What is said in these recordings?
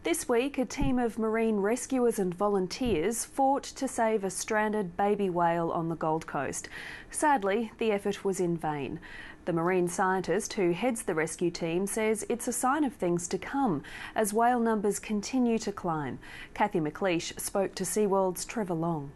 This week, a team of marine rescuers and volunteers fought to save a stranded baby whale on the Gold Coast. Sadly, the effort was in vain. The marine scientist who heads the rescue team says it's a sign of things to come as whale numbers continue to climb. Kathy McLeish spoke to SeaWorld's Trevor Long.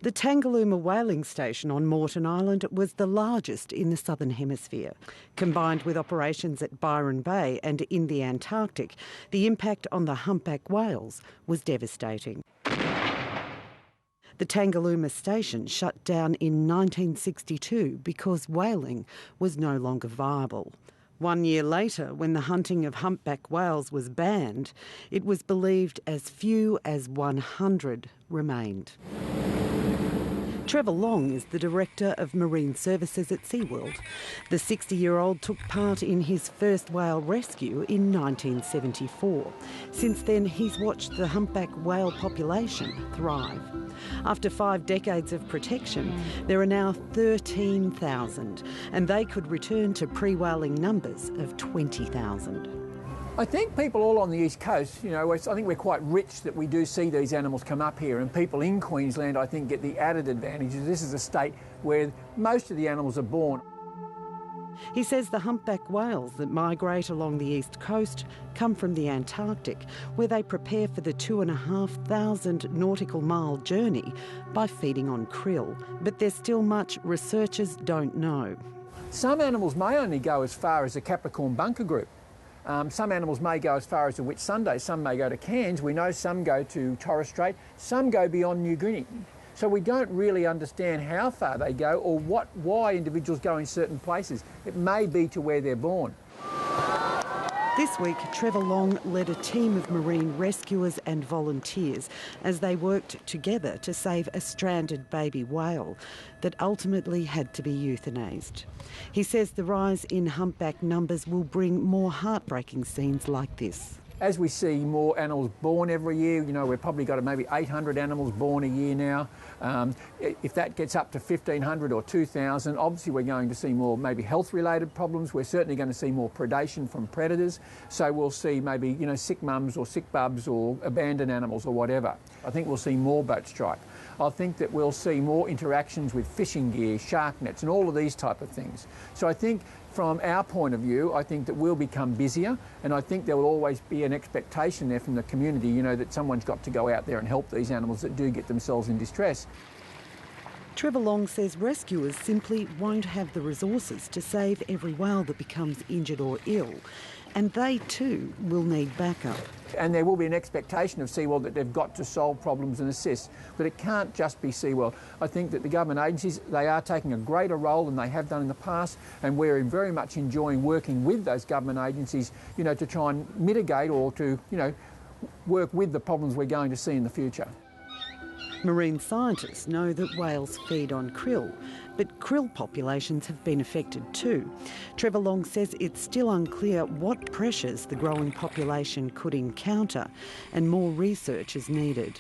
The Tangalooma whaling station on Moreton Island was the largest in the Southern Hemisphere. Combined with operations at Byron Bay and in the Antarctic, the impact on the humpback whales was devastating. The Tangalooma station shut down in 1962 because whaling was no longer viable. 1 year later, when the hunting of humpback whales was banned, it was believed as few as 100 remained. Trevor Long is the Director of Marine Services at SeaWorld. The 60-year-old took part in his first whale rescue in 1974. Since then, he's watched the humpback whale population thrive. After 5 decades of protection, there are now 13,000, and they could return to pre-whaling numbers of 20,000. I think people all on the East Coast, I think we're quite rich that we do see these animals come up here, and people in Queensland, I think, get the added advantages. This is a state where most of the animals are born. He says the humpback whales that migrate along the east coast come from the Antarctic, where they prepare for the 2,500 nautical mile journey by feeding on krill. But there's still much researchers don't know. Some animals may only go as far as the Capricorn bunker group. Some animals may go as far as the Whitsunday, some may go to Cairns. We know some go to Torres Strait, some go beyond New Guinea. So we don't really understand how far they go or why individuals go in certain places. It may be to where they're born. This week, Trevor Long led a team of marine rescuers and volunteers as they worked together to save a stranded baby whale that ultimately had to be euthanased. He says the rise in humpback numbers will bring more heartbreaking scenes like this. As we see more animals born every year, we've probably got maybe 800 animals born a year now. If that gets up to 1,500 or 2,000, obviously we're going to see more maybe health-related problems. We're certainly going to see more predation from predators. So we'll see maybe, sick mums or sick bubs or abandoned animals or whatever. I think we'll see more boat strike. I think that we'll see more interactions with fishing gear, shark nets and all of these type of things. So I think from our point of view, I think that we'll become busier, and I think there will always be an expectation there from the community, that someone's got to go out there and help these animals that do get themselves in distress. Trevor Long says rescuers simply won't have the resources to save every whale that becomes injured or ill, and they too will need backup. And there will be an expectation of SeaWorld that they've got to solve problems and assist, but it can't just be SeaWorld. I think that the government agencies, they are taking a greater role than they have done in the past, and we're very much enjoying working with those government agencies, to try and mitigate or to, work with the problems we're going to see in the future. Marine scientists know that whales feed on krill, but krill populations have been affected too. Trevor Long says it's still unclear what pressures the growing population could encounter, and more research is needed.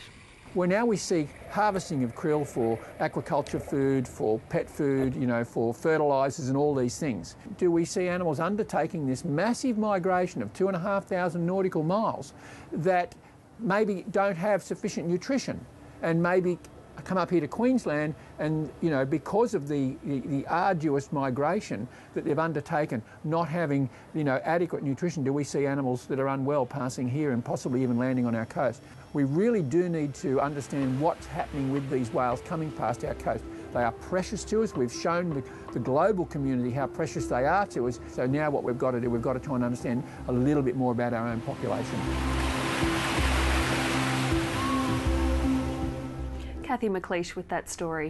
Well, now we see harvesting of krill for aquaculture food, for pet food, for fertilisers and all these things. Do we see animals undertaking this massive migration of 2,500 nautical miles that maybe don't have sufficient nutrition and maybe come up here to Queensland and, because of the arduous migration that they've undertaken, not having, adequate nutrition, do we see animals that are unwell passing here and possibly even landing on our coast? We really do need to understand what's happening with these whales coming past our coast. They are precious to us. We've shown the global community how precious they are to us. So now what we've got to do, we've got to try and understand a little bit more about our own population. Kathy McLeish with that story.